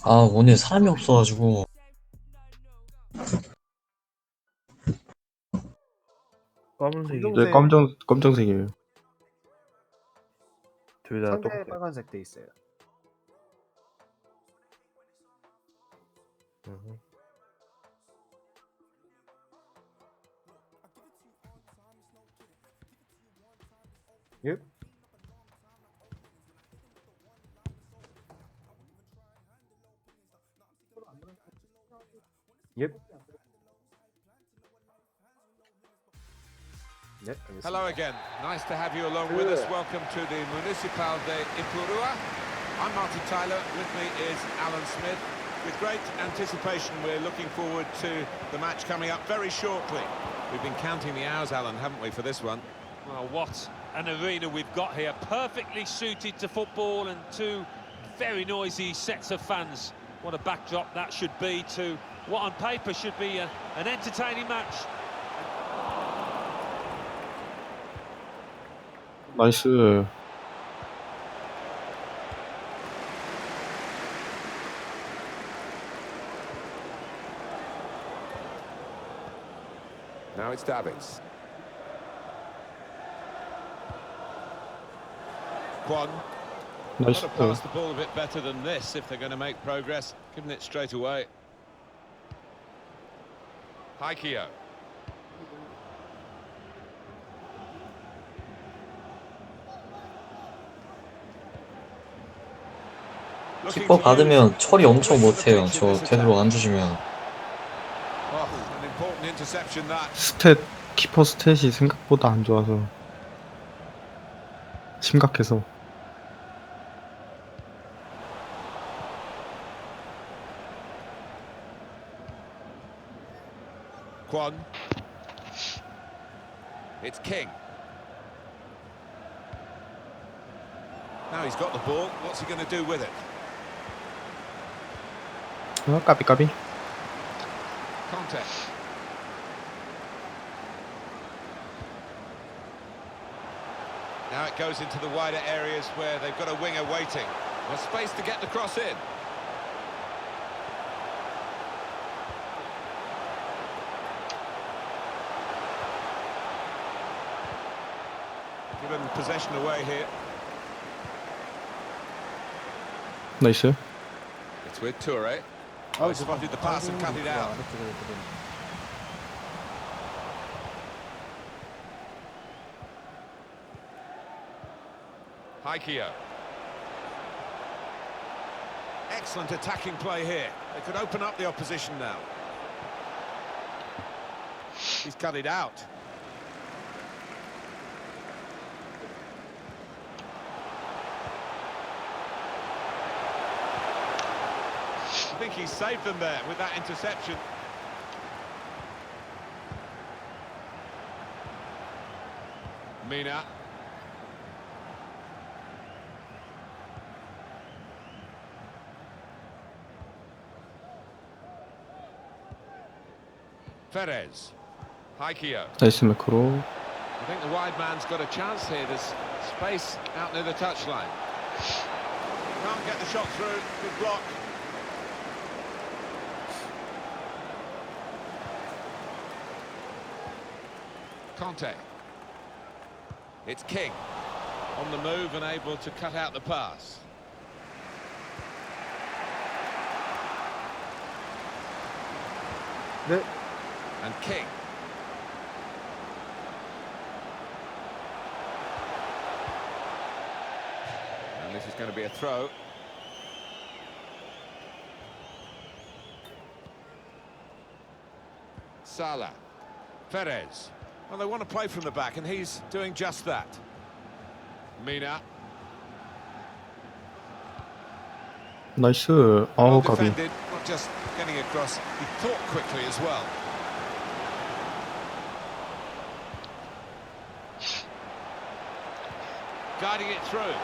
아, 오늘 사람이 없어가지고. 검은색이 네, 검정색이에요. 둘 다 상대 똑같아요. 빨간색 돼 있어요. 음. 예? 예? 네, 알겠습니다. Hello again. Nice to have you along with us. Welcome to the Municipal de Ipurua. I'm Martin Tyler. With me is Alan Smith. With great anticipation, we're looking forward to the match coming up very shortly. We've been counting the hours, Alan, haven't we, for this one? Well, what an arena we've got here. Perfectly suited to football and two very noisy sets of fans. What a backdrop that should be to what on paper should be an entertaining match. 나이스. Now it's Davids. Kwon. 나이스. Got to pass the ball a bit better than this if they're going to make progress. Giving it straight away. Haikio. 키퍼 받으면 처리 엄청 못해요. 저 되도록 안 주시면. 키퍼 스탯이 생각보다 안 좋아서 심각해서. Kwon. It's King. Now he's got the ball. What's he going to do with it? 까비. Conte. Now it goes into the wider areas where they've got a winger waiting. There's space to get the cross in. Given possession away here. 나이스. It's with Toure. Oh, spotted the pass and cut it out. Haikio. Excellent attacking play here. They could open up the opposition now. He's cut it out. I think he saved them there with that interception. Mina. Perez. Haikio. 나이스 매크로. I think the wide man's got a chance here. There's space out near the touchline. Can't get the shot through. Good block. Conte. It's King. On the move and able to cut out the pass. 네. And King. And this is going to be a throw. Salah. Perez. Well, they want to play from the back, and he's doing just that. Mina. 나이스. Well 까비. defended, not just getting across, he thought quickly as well. Guiding it through.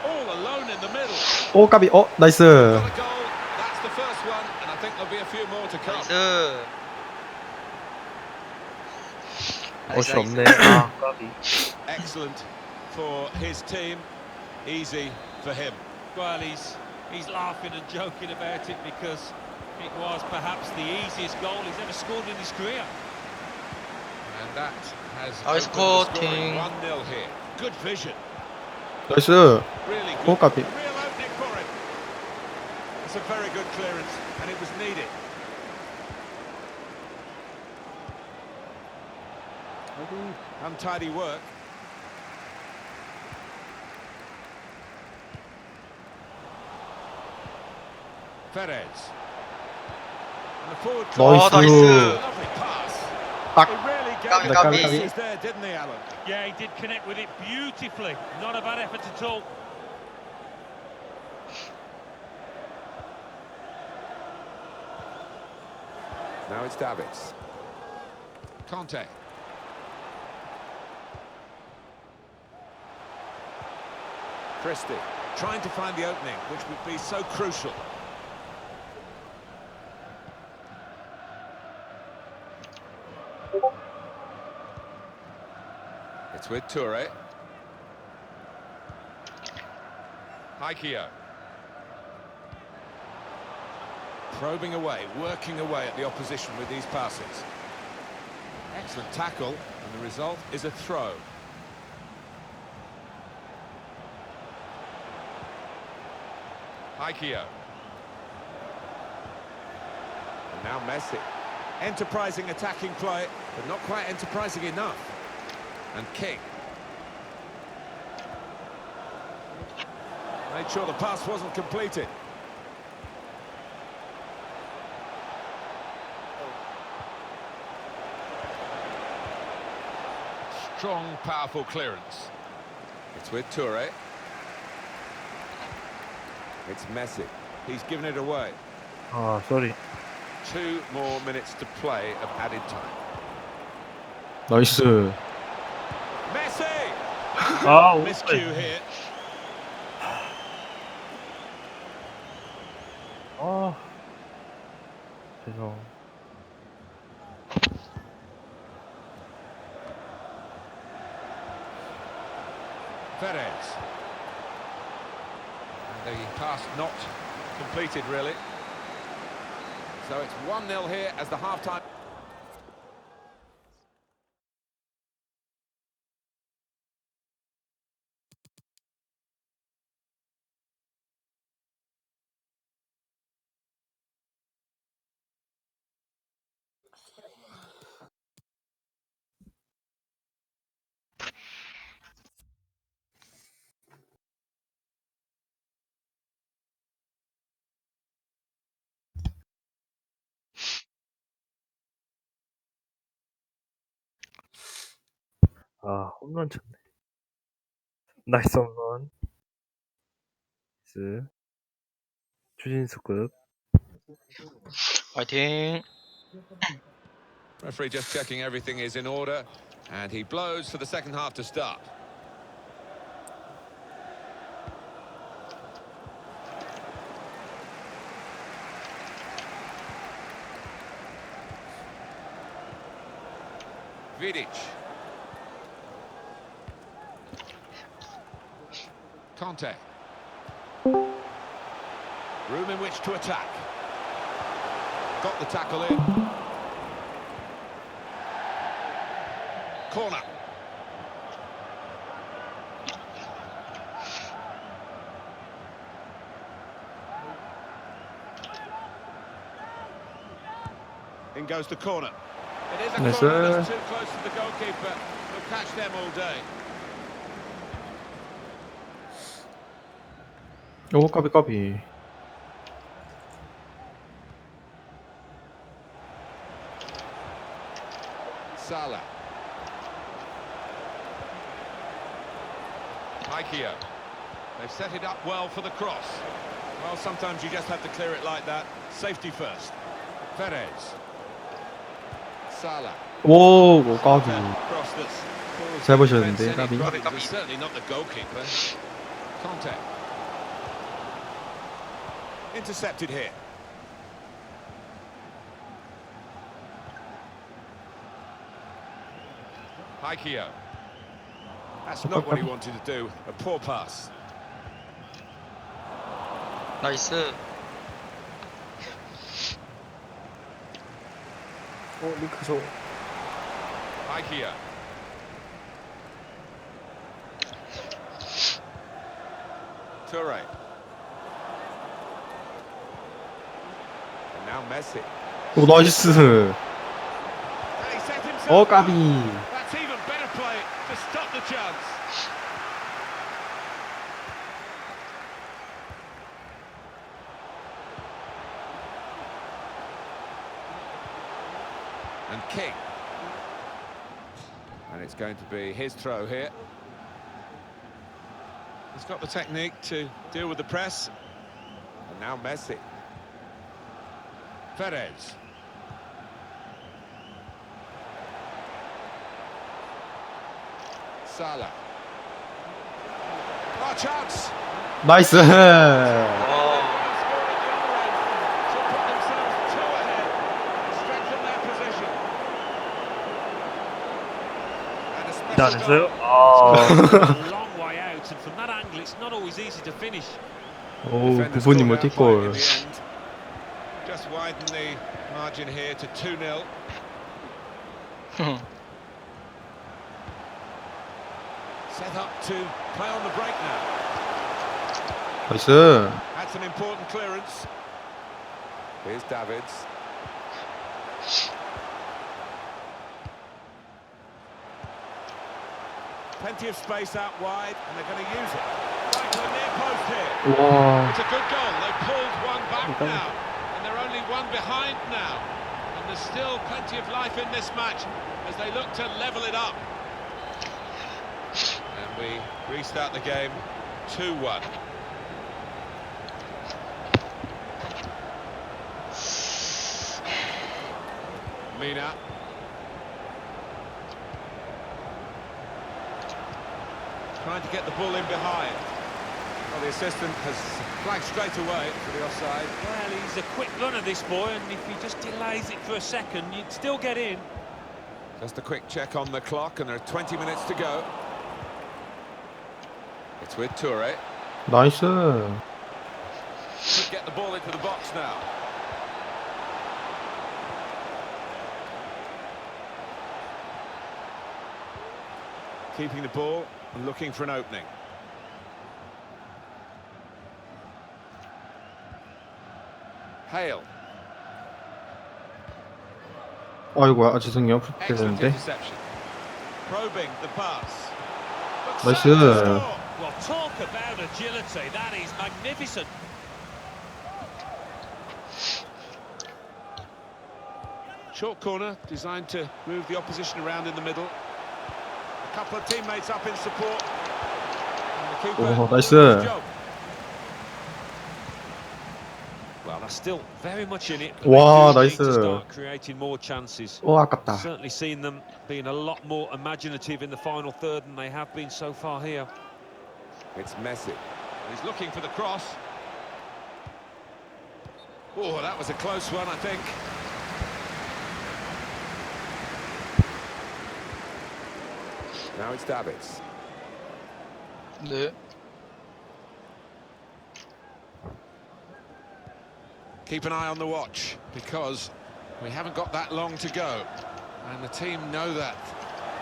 All alone in the middle. 까비. 나이스. Got a goal. That's the first one, and I think there'll be a few more to come. 멋이 없네. 아, 까비. Excellent for his team, easy for him. Well, he's he's laughing and joking about it because it was perhaps the easiest goal he's ever scored in his career. And that has Nice opened the scoring. cutting. 1-0 here. Good vision. 나이스. Really 오, good. 까비. Real opening for him. It's a very good clearance, and it was needed. Untidy work. Perez. And the forward 나이스. lovely pass. 딱. He really 까비, gave 까비. the pieces there, didn't he, Alan? Yeah, he did connect with it beautifully. Not a bad effort at all. Now it's Davids. Conte. Christie trying to find the opening, which would be so crucial. It's with Toure. Haikio. Probing away, working away at the opposition with these passes. Excellent tackle, and the result is a throw. Haikio. And now Messi. Enterprising attacking play, but not quite enterprising enough. And King. Made sure the pass wasn't completed. Strong, powerful clearance. It's with Toure. It's Messi. He's given it away. 아, 쏘리. 2 more minutes to play of added time. 나이스. Messi! 아, Miscue here. 아. 죄송. Perez. And the pass not completed, really. So it's 1-0 here as the half-time. 아, 홈런 쳤네. 나이스 홈런. 나이스. 추진수급. 화이팅. Referee just checking everything is in order, and he blows for the second half to start. Vidic. Conte. Room in which to attack. Got the tackle in. Corner. In goes the corner. It is a Yes, corner sir. that's too close to the goalkeeper. He'll catch them all day. 오, 까비 까비. Salah. Haikio. They've set it up well for the cross. Well, sometimes you just have to clear it like that. Safety first. Perez. Salah. 오, 까비. Cross that's caused 잘 보셔야 defence 되는데, any 까비. problems. It's certainly not the goalkeeper. Conte. Intercepted here. Haikio. That's not what he wanted to do. A poor pass. 나이스. 링크 줘. Ikea. Toure. And now Messi. 오 나이스. Can he set himself 어 up? 까비. That's even better play to stop the chance. And King. And it's going to be his throw here. He's got the technique to deal with the press. And now Messi. Perez. Salah. Oh, chance. 나이스. 이안 했어요? A long way out, and from that angle, it's not always easy to finish. 오 부모님 멀티골. Just widen the margin here to 2-0. Set up to play on the break now. 나이스. That's an important clearance. Here's Davids. Plenty of space out wide, and they're going to use it. Right to the near post here. 와. It's a good goal. They pulled one back now, and they're only one behind now. And there's still plenty of life in this match as they look to level it up. And we restart the game 2-1. Mina. Trying to get the ball in behind. Well, the assistant has flagged straight away for the offside. Well, he's a quick runner, this boy, and if he just delays it for a second, you'd still get in. Just a quick check on the clock, and there are 20 minutes to go. It's with Toure. 나이스. Should get the ball into the box now. Keeping the ball and looking for an opening. Hale. 아이고야 죄송해요. Excellent 되는데. interception. Probing the pass. 나이스. Well, talk about agility. That is magnificent. Short corner designed to move the opposition around in the middle. A couple of teammates up in support. And the keeper 오 doing his 나이스. job. Well, they're still very much in it. but Wow, they do need to nice. start creating more chances. 오 아깝다. Certainly seen them being a lot more imaginative in the final third than they have been so far here. It's Messi. He's looking for the cross. Oh, that was a close one, I think. Now it's Davids. 네. Keep an eye on the watch, because we haven't got that long to go. And the team know that.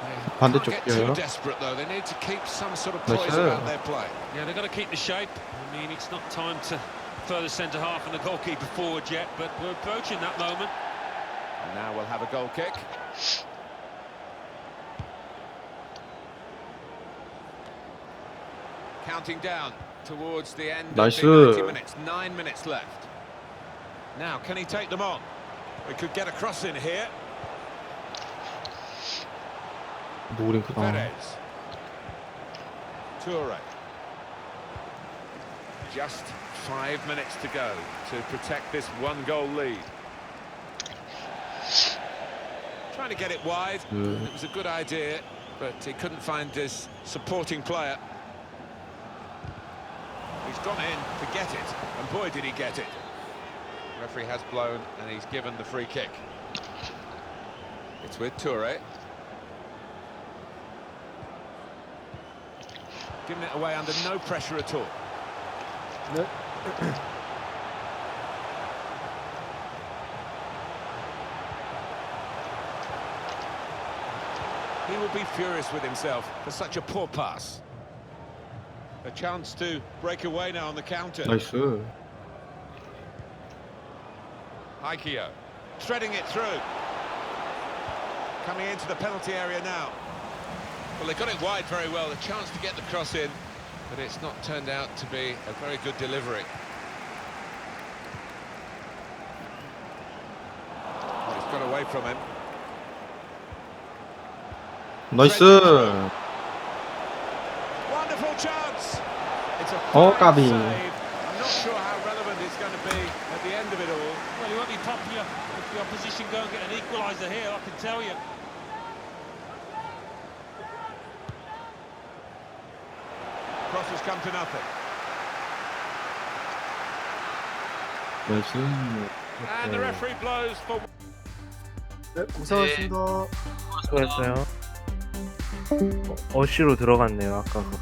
They can't get too 반대쪽이에요. desperate, though. They need to keep some sort of poise 나이스. about their play. Yeah, they've got to keep the shape. I mean, it's not time to further centre half and the goalkeeper forward yet, but we're approaching that moment. And now we'll have a goal kick. Counting down towards the end of 나이스. the 90 minutes. 9 minutes left. Now, can he take them on? We could get a cross in here. 노링크다. Perez. Toure. Just 5 minutes to go to protect this one-goal lead. Trying to get it wide. It was a good idea, but he couldn't find his supporting player. He's gone in to get it, and boy did he get it. Referee has blown, and he's given the free kick. It's with Toure. Giving it away under no pressure at all. 네. He will be furious with himself for such a poor pass. A chance to break away now on the counter. 나이스. Aikio, threading it through. Coming into the penalty area now. Well, they got it wide very well, the chance to get the cross in, but it's not turned out to be a very good delivery. He's got away from him. 나이스. Wonderful chance. It's a Oh, fine Gabi. save. I'm not sure how relevant it's going to be at the end of it all. Well, he won't be popular if the opposition go and get an equaliser here, I can tell you. Cross has come to nothing. 나이스. And the referee blows for... 네, 고생하셨습니다. 수고했어요. 어시로 들어갔네요, 아까 그.